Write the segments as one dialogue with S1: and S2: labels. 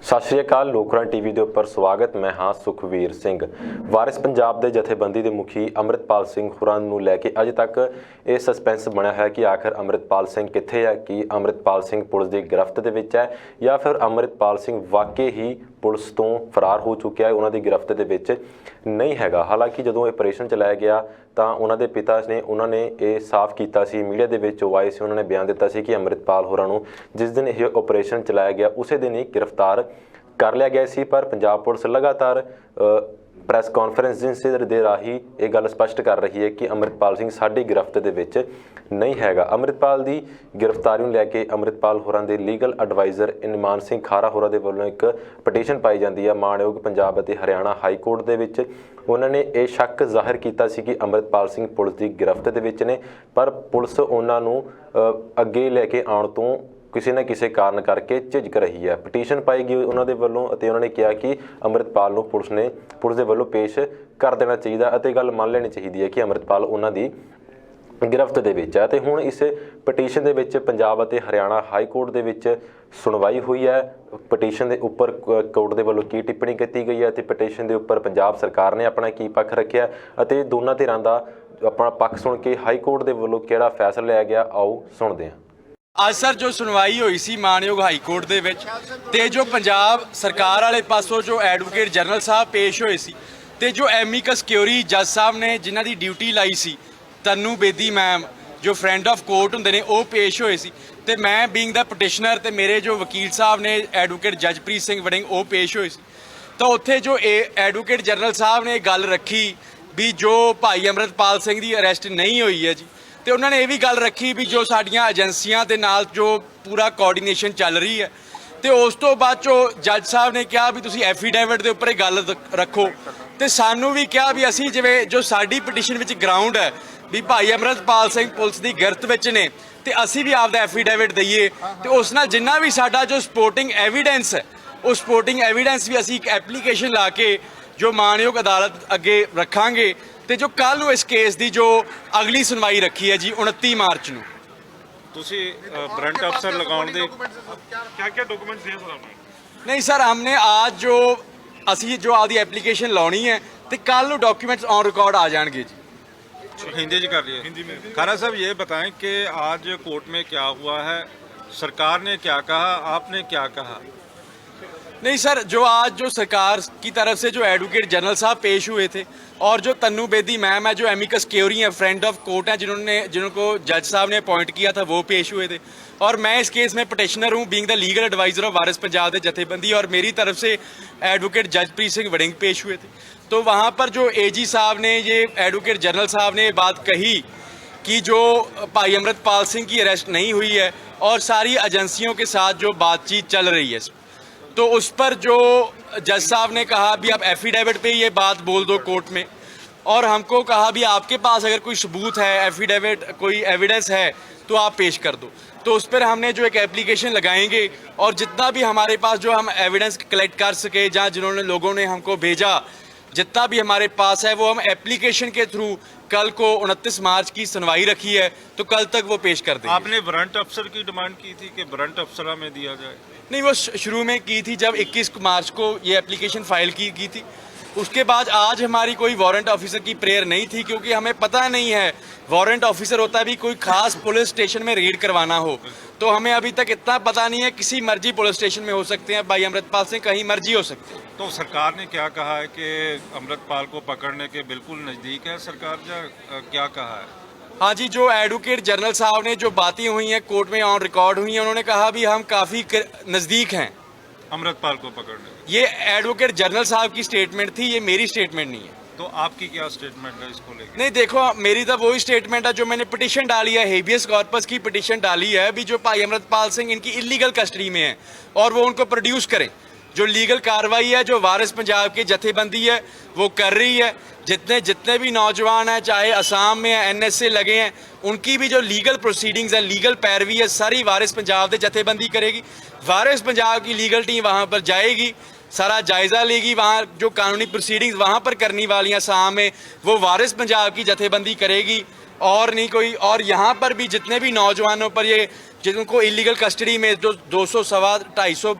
S1: सत श्री अकाल। लोकराज टीवी के उपर स्वागत। मैं हाँ सुखवीर सिंह। वारिस पंजाब के जथेबंदी के मुखी अमृतपाल सिंह होरां नूं लैके अजे तक ये सस्पेंस बनया है कि आखिर अमृतपाल सिंह कित्थे है, कि अमृतपाल सिंह पुलिस की गिरफ्त दे विच है या फिर अमृतपाल सिंह वाकई ही पुलिस तो फरार हो चुका है, उन्होंने गिरफ्त दे विच नहीं हैगा। हालांकि जदों ऑपरेशन चलाया गया तो उन्होंने पिता ने उन्होंने ये साफ किया सी, मीडिया के विच आए सी, उन्होंने बयान दिता सी कि अमृतपाल होरां नूं जिस दिन यह ऑपरेशन चलाया गया उस दिन ही गिरफ्तार कर लिया गया सी। पर पंजाब पुलिस लगातार प्रैस कॉन्फ्रेंस दे राही ये गल स्पष्ट कर रही है कि अमृतपाल सिंह साडी गिरफ्त दे विच नहीं हैगा। अमृतपाल की गिरफ्तारी नूं लैके अमृतपाल होरां दे लीगल एडवाइज़र इनमान सिंह खारा होरां दे वल्लों एक पटीशन पाई जाती है माणयोग पंजाब अते हरियाणा हाई कोर्ट दे विच। उन्होंने ये शक जाहिर किया सी कि अमृतपाल सिंह पुलिस की गिरफ्त दे विच ने, पर पुलिस उन्हां नूं अगे लैके आउण तों किसी न किसी कारण करके झिझक रही है। पटीशन पाई गई उन्होंने वालों, उन्होंने कहा कि अमृतपाल नूं पुलिस के वालों पेश कर देना चाहिए और गल मान लेनी चाहिए है कि अमृतपाल उन्होंने गिरफ्त दे विच है। ते हुण इस पटीशन दे विच पंजाब अते हरियाणा हाई कोर्ट दे विच सुनवाई हुई है। पटीशन के उपर कोर्ट के वालों की टिप्पणी की गई है, पटीशन के उपर पंजाब सरकार ने अपना की पक्ष रखिया अते दोनों धिरां दा अपना पक्ष सुन के हाई कोर्ट के वालों किहड़ा फैसला लिया गया, आओ सुनते हैं।
S2: आज सर जो सुनवाई हुई सी मानयोग हाई कोर्ट दे विच ते जो पंजाब सरकार वाले पासों जो एडवोकेट जनरल साहब पेश होए सी ते जो एमिकस क्योरी जज साहब ने जिन्हां दी ड्यूटी लाई सी तन्नू बेदी मैम जो फ्रेंड ऑफ कोर्ट हुंदे ने वो पेश होए सी ते मैं बीइंग द पटिशनर ते मेरे जो वकील साहब ने एडवोकेट जजप्रीत सिंह वड़िंग वो पेश होए सी। तो उत्थे जो एडवोकेट जनरल साहब ने गल रखी भी जो भाई अमृतपाल सिंह की अरेस्ट नहीं हुई है जी, तो उन्होंने ये भी गल रखी भी जो साडियां एजेंसियां दे नाल जो पूरा कोऑर्डिनेशन चल रही है। तो उस तो बाद जो जज साहब ने कहा भी तुसी एफीडेविट के उपर गल रखो, तो सानू भी कहा भी असी जिवें जो साडी पटीशन विच ग्राउंड है भी भाई अमृतपाल सिंह पुलिस की गिरफ्त विच ने ते असी भी आपदा एफीडेविट दईए, तो उस नाल जिन्ना भी साडा जो सपोर्टिंग एविडेंस है वो सपोर्टिंग एविडेंस भी असी एक एप्लीकेशन ला के जो मानयोग अदालत अगे रखांगे। तो जो कल इस केस की जो अगली सुनवाई रखी है जी 29 मार्च नूं।
S3: ਤੁਸੀਂ ਵਾरंट अफसर लगाउण दे क्या डॉक्यूमेंट्स दिए सर आपने?
S2: नहीं सर, हमने आज जो असी जो आपकी एप्लीकेशन लानी है तो कल डॉक्यूमेंट्स ऑन रिकॉर्ड आ जाएंगे जी।
S3: हिंदी कर लिया हिंदी में। खारा साहब ये बताएं कि आज कोर्ट में क्या हुआ है, सरकार ने क्या कहा, आपने क्या कहा?
S2: नहीं सर, जो आज जो सरकार की तरफ से जो एडवोकेट जनरल साहब पेश हुए थे और जो तन्नू बेदी मैम है जो एमिकस क्योरी है फ्रेंड ऑफ कोर्ट है जिनको जज साहब ने अपॉइंट किया था वो पेश हुए थे, और मैं इस केस में पटिशनर हूँ being the legal adviser of Waris Punjab के जथेबंदी, और मेरी तरफ से एडवोकेट जजप्रीत सिंह वड़िंग पेश हुए थे। तो वहाँ पर जो एजी साहब ने ये एडवोकेट जनरल साहब ने ये बात कही कि जो भाई अमृतपाल सिंह की अरेस्ट नहीं हुई है और सारी एजेंसियों के साथ जो बातचीत चल रही है, तो उस पर जो जज साहब ने कहा भी आप एफिडेविट पे ये बात बोल दो कोर्ट में, और हमको कहा भी आपके पास अगर कोई सबूत है, एफिडेविट कोई एविडेंस है तो आप पेश कर दो। तो उस पर हमने जो एक एप्लीकेशन लगाएंगे और जितना भी हमारे पास जो हम एविडेंस कलेक्ट कर सके जहाँ जिन्होंने लोगों ने हमको भेजा जितना भी हमारे पास है वो हम एप्लीकेशन के थ्रू कल को 29 मार्च की सुनवाई रखी है तो कल तक वो पेश कर देंगे।
S3: आपने वारंट अफसर की डिमांड की थी कि वारंट अफसर में दिया जाए?
S2: नहीं, वो शुरू में की थी जब 21 मार्च को ये एप्लीकेशन फाइल की थी। उसके बाद आज हमारी कोई वारंट ऑफिसर की प्रेयर नहीं थी, क्योंकि हमें पता नहीं है वारंट ऑफिसर होता भी कोई खास पुलिस स्टेशन में रेड करवाना हो, तो हमें अभी तक इतना पता नहीं है। किसी मर्जी पुलिस स्टेशन में हो सकते हैं, भाई अमृतपाल सिंह कहीं मर्जी हो सकते हैं।
S3: तो सरकार ने क्या कहा है कि अमृतपाल को पकड़ने के बिल्कुल नज़दीक है सरकार, क्या कहा है?
S2: हाँ जी, जो एडवोकेट जनरल साहब ने जो बातें हुई हैं कोर्ट में ऑन रिकॉर्ड हुई हैं, उन्होंने कहा भी हम काफ़ी नज़दीक हैं
S3: अमृतपाल को पकड़ने।
S2: ये एडवोकेट जनरल साहब की स्टेटमेंट थी, ये मेरी स्टेटमेंट नहीं है।
S3: तो आपकी क्या स्टेटमेंट है इसको लेकर?
S2: नहीं देखो, मेरी तो वही स्टेटमेंट है जो मैंने पिटीशन डाली है, हेबियस कॉर्पस की पिटीशन डाली है भी जो भाई अमृतपाल सिंह इनकी इलीगल कस्टडी में है और वो उनको प्रोड्यूस करें। जो लीगल कार्रवाई है जो वारिस पंजाब की जथेबंदी है वो कर रही है, जितने भी नौजवान हैं चाहे असम में NSA लगे हैं उनकी भी जो लीगल प्रोसीडिंग्स है, लीगल पैरवी है, सारी वारिस पंजाब की जथेबंदी करेगी। वारिस पंजाब की लीगल टीम वहाँ पर जाएगी, सारा जायज़ा लेगी, वहाँ जो कानूनी प्रोसीडिंग्स वहाँ पर करनी वाली असम में वो वारिस पंजाब की जथेबंदी करेगी। और नहीं कोई। और यहाँ पर भी जितने भी नौजवानों पर ये जिनको इलीगल कस्टडी में जो 200 सवा 250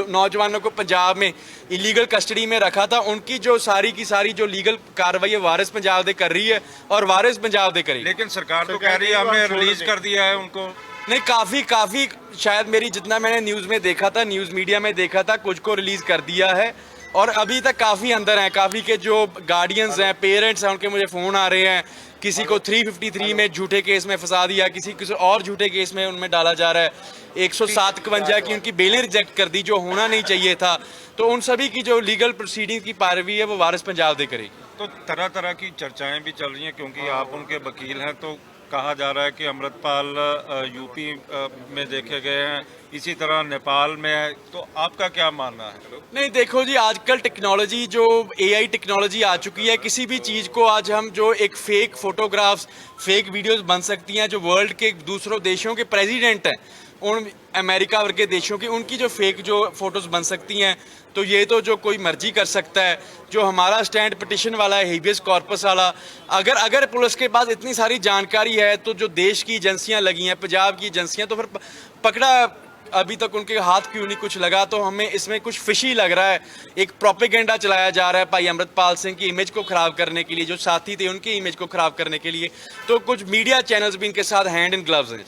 S2: नौजवानों को पंजाब में इलीगल कस्टडी में रखा था, उनकी जो सारी की सारी जो लीगल कार्रवाई है वारिस पंजाब दे कर रही है और वारिस पंजाब दे करेगी।
S3: लेकिन सरकार तो कह रही है हमने रिलीज कर दिया है उनको।
S2: नहीं, काफ़ी शायद मेरी जितना मैंने न्यूज़ में देखा था, न्यूज़ मीडिया में देखा था, कुछ को रिलीज़ कर दिया है और अभी तक काफ़ी अंदर हैं। काफ़ी के जो गार्डियंस हैं, पेरेंट्स हैं, उनके मुझे फ़ोन आ रहे हैं। किसी को 353 में झूठे केस में फंसा दिया, किसी और झूठे केस में उनमें डाला जा रहा है। 107 की उनकी बेलें रिजेक्ट कर दी जो होना नहीं चाहिए था। तो उन सभी की जो लीगल प्रोसीडिंग की पैरवी है वो वारिस पंजाब दे करेगी।
S3: तो तरह तरह की चर्चाएं भी चल रही हैं क्योंकि आप उनके वकील हैं, तो कहा जा रहा है कि अमृतपाल यूपी में देखे गए हैं, इसी तरह नेपाल में है। तो आपका क्या मानना है?
S2: नहीं देखो जी, आजकल टेक्नोलॉजी जो AI टेक्नोलॉजी आ चुकी है, किसी भी चीज़ को आज हम जो एक फेक फोटोग्राफ्स, फेक वीडियोस बन सकती हैं। जो वर्ल्ड के दूसरों देशों के प्रेसिडेंट हैं, उन अमेरिका वर्ग के देशों की, उनकी जो फेक जो फोटोज़ बन सकती हैं, तो ये तो जो कोई मर्जी कर सकता है। जो हमारा स्टैंड पिटिशन वाला है, हेबियस कॉर्पस वाला, अगर पुलिस के पास इतनी सारी जानकारी है तो जो देश की एजेंसियां लगी हैं, पंजाब की एजेंसियां, तो फिर पकड़ा अभी तक उनके हाथ क्यों नहीं कुछ लगा? तो हमें इसमें कुछ फिशी लग रहा है। एक प्रोपेगेंडा चलाया जा रहा है भाई अमृतपाल सिंह की इमेज को ख़राब करने के लिए, जो साथी थे उनकी इमेज को ख़राब करने के लिए। तो कुछ मीडिया चैनल्स भी इनके साथ हैंड इन ग्लव्स हैं।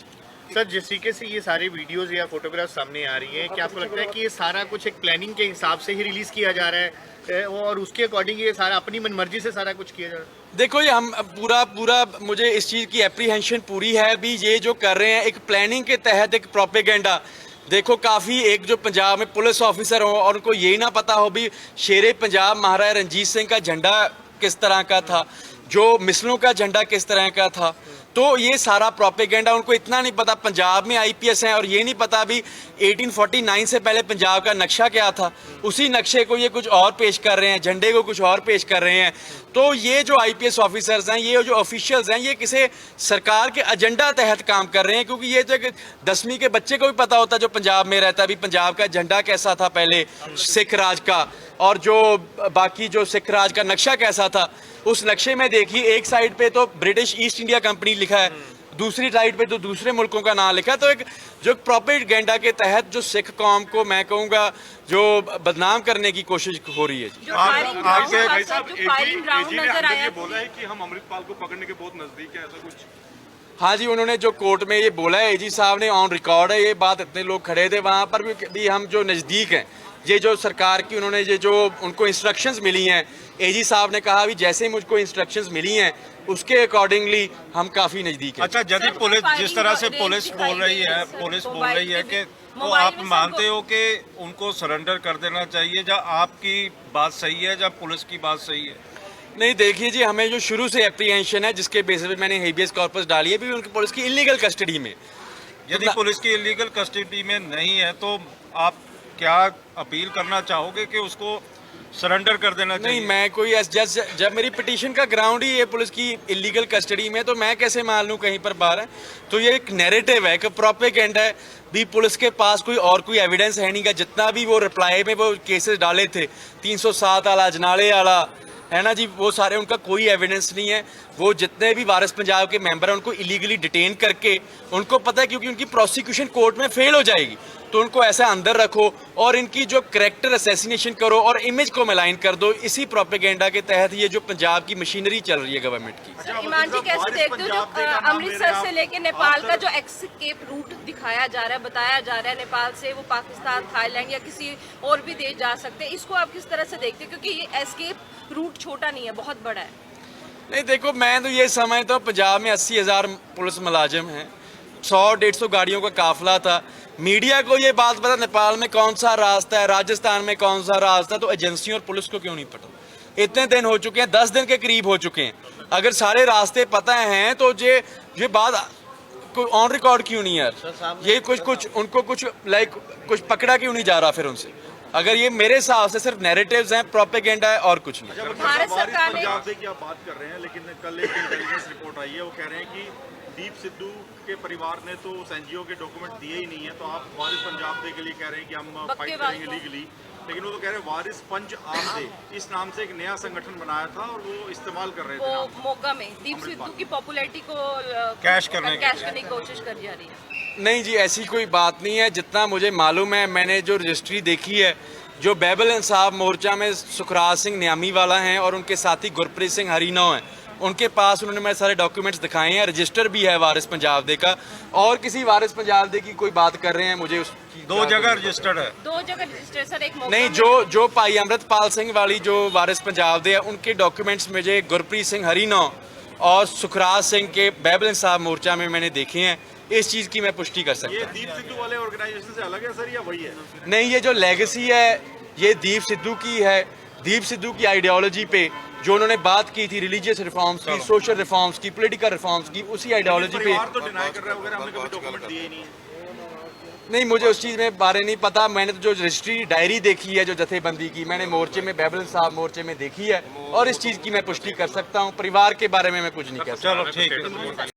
S4: सर, जिस तरीके से ये सारी वीडियोस या फोटोग्राफ सामने आ रही हैं, क्या आपको लगता है कि ये सारा कुछ एक प्लानिंग के हिसाब से ही रिलीज किया जा रहा है और उसके अकॉर्डिंग ये सारा अपनी मनमर्जी से सारा कुछ किया जा रहा है?
S2: देखो, ये हम पूरा मुझे इस चीज़ की एप्रीहेंशन पूरी है। अभी ये जो कर रहे हैं एक प्लानिंग के तहत एक प्रोपेगेंडा। देखो, काफ़ी एक जो पंजाब में पुलिस ऑफिसर हो और उनको यही ना पता हो भी शेरे पंजाब महाराजा रंजीत सिंह का झंडा किस तरह का था, जो मिसलों का झंडा किस तरह का था। तो ये सारा प्रोपेगेंडा, उनको इतना नहीं पता पंजाब में IPS हैं और ये नहीं पता भी 1849 से पहले पंजाब का नक्शा क्या था। उसी नक्शे को ये कुछ और पेश कर रहे हैं, झंडे को कुछ और पेश कर रहे हैं। तो ये जो IPS ऑफिसर्स हैं, ये जो ऑफिशियल्स हैं, ये किसी सरकार के एजेंडा तहत काम कर रहे हैं। क्योंकि ये जो 10वीं के बच्चे को भी पता होता है जो पंजाब में रहता है भी पंजाब का झंडा कैसा था पहले सिख राज का, और जो बाकी जो सिख राज का नक्शा कैसा था। उस नक्शे में देखिए, एक साइड पे तो ब्रिटिश ईस्ट इंडिया कंपनी लिखा है, दूसरी साइड पे तो दूसरे मुल्कों का नाम लिखा है। तो एक जो प्रोपेगेंडा के तहत जो सिख कौम को मैं कहूँगा जो बदनाम करने की कोशिश हो रही है।
S5: बोला है कि हम अमृतपाल को पकड़ने के बहुत नजदीक है, ऐसा कुछ?
S2: हाँ जी, उन्होंने जो कोर्ट में ये बोला है, AG साहब ने, ऑन रिकॉर्ड है ये बात, इतने लोग खड़े थे वहाँ पर भी हम जो नज़दीक हैं। ये जो सरकार की उन्होंने ये जो उनको इंस्ट्रक्शंस मिली हैं, AG साहब ने कहा भी जैसे मुझको इंस्ट्रक्शंस मिली हैं उसके अकॉर्डिंगली हम काफ़ी नज़दीक हैं।
S3: अच्छा, यदि पुलिस जिस तरह से पुलिस बोल रही है कि तो आप मानते हो कि उनको सरेंडर कर देना चाहिए, या आपकी बात सही है या पुलिस की बात सही है?
S2: नहीं देखिए जी, हमें जो शुरू से एप्रीहेंशन है, जिसके बेसिस पे मैंने हेबियस कॉर्पस डाली है भी उनकी पुलिस की इलीगल कस्टडी में।
S3: यदि पुलिस की इलीगल कस्टडी में नहीं है तो आप क्या अपील करना चाहोगे कि उसको सरेंडर कर देना चाहिए?
S2: नहीं, मैं कोई जब मेरी पिटीशन का ग्राउंड ही है पुलिस की इलीगल कस्टडी में, तो मैं कैसे मान लूँ कहीं पर बाहर है? तो ये एक नैरेटिव है, एक प्रोपेगेंडा है भी। पुलिस के पास कोई एविडेंस है नहीं का। जितना भी वो रिप्लाई में वो केसेस डाले थे, 307 वाला, अजनाले वाला, है ना जी, वो सारे उनका कोई एविडेंस नहीं है। वो जितने भी वारिस पंजाब के मेंबर हैं उनको इलीगली डिटेन करके, उनको पता है क्योंकि उनकी प्रोसिक्यूशन कोर्ट में फेल हो जाएगी, तो उनको ऐसा अंदर रखो और इनकी जो कैरेक्टर असैसिनेशन करो और इमेज को मलाइन कर दो। इसी प्रोपेगेंडा के तहत ये जो पंजाब की मशीनरी चल रही है गवर्नमेंट की।
S6: ईमान जी, कैसे देखते हो जो अमृतसर से लेके नेपाल का जो एस्केप रूट दिखाया जा रहा है, बताया जा रहा है, नेपाल से वो पाकिस्तान, थाईलैंड या किसी और भी देश जा सकते हैं, इसको आप किस तरह से देखते हो? क्योंकि ये एस्केप रूट छोटा नहीं है, बहुत बड़ा है।
S2: नहीं देखो, मैं तो ये समझता हूँ पंजाब में 80,000 पुलिस मुलाजिम हैं, 100-150 गाड़ियों का काफिला था। मीडिया को ये बात पता नेपाल में कौन सा रास्ता है, राजस्थान में कौन सा रास्ता है, तो एजेंसियों और पुलिस को क्यों नहीं पता? इतने दिन हो चुके हैं, 10 दिन के करीब हो चुके हैं। अगर सारे रास्ते पता हैं तो ये बात ऑन रिकॉर्ड क्यों नहीं यार? ये कुछ उनको कुछ कुछ पकड़ा क्यों नहीं जा रहा फिर उनसे? अगर ये मेरे हिसाब से सिर्फ नैरेटिव्स हैं, प्रोपेगेंडा है और कुछ नहीं।
S6: भारत सरकार ने
S5: पंजाब से क्या बात कर रहे हैं, लेकिन कल एक इंटेलिजेंस रिपोर्ट आई है, वो कह रहे हैं कि दीप सिद्धू के परिवार ने तो उस एनजीओ के डॉक्यूमेंट दिए ही नहीं है, तो आप वारिस पंजाब दे के लिए कह रहे हैं कि हम फाइट
S6: बक्केबाज
S5: करेंगे
S6: को।
S5: लीगली, लेकिन वो तो कह रहे हैं वारिस पंच आमदे, इस नाम से एक नया संगठन बनाया था और वो इस्तेमाल कर रहे थे
S6: वो
S5: नाम।
S6: मौका में दीप सिद्धू की पॉपुलैरिटी को
S3: कैश करने
S6: की कोशिश कर जा रही है।
S2: नहीं जी, ऐसी कोई बात नहीं है। जितना मुझे मालूम है, मैंने जो रजिस्ट्री देखी है, जो बैबल इंसाफ मोर्चा में सुखराज सिंह न्यामी वाला हैं और उनके साथी गुरप्रीत सिंह हरीनौ हैं, उनके पास उन्होंने मेरे सारे डॉक्यूमेंट्स दिखाए हैं। रजिस्टर भी है वारिस पंजाब दे का, और किसी वारिस पंजाब दे की कोई बात कर रहे हैं, मुझे उस
S3: दो जगह रजिस्टर्ड है।
S6: 2 जगह रजिस्टर सर, एक मौका
S2: नहीं,
S6: में-
S2: जो भाई अमृतपाल सिंह वाली जो वारिस पंजाब दे है, उनके डॉक्यूमेंट्स मुझे गुरप्रीत सिंह हरीनौ और सुखराज सिंह के बैबल इंसाफ मोर्चा में मैंने देखे हैं। इस चीज़ की मैं पुष्टि कर सकता
S5: ये
S2: हूँ।
S5: दीप सिद्धू वाले ऑर्गेनाइजेशन से अलग है सर या वही है?
S2: नहीं, ये जो लेगेसी है ये दीप सिद्धू की है। दीप सिद्धू की आइडियोलॉजी पे जो उन्होंने बात की थी, रिलीजियस रिफॉर्म्स की, सोशल रिफॉर्म्स की, पॉलिटिकल रिफॉर्म्स की, उसी आइडियोलॉजी पे।
S5: परिवार तो डिनाई कर रहा है वगैरह, हमने कभी डॉक्यूमेंट दिए ही नहीं है।
S2: नहीं, मुझे उस चीज़ में बारे नहीं पता। मैंने तो जो रजिस्ट्री डायरी देखी है जो जथेबंदी की, मैंने मोर्चे में बैबल इंसाफ मोर्चे में देखी है, और इस चीज़ की मैं पुष्टि कर सकता हूँ। परिवार के बारे में मैं कुछ नहीं कह सकता।
S3: चलो ठीक है।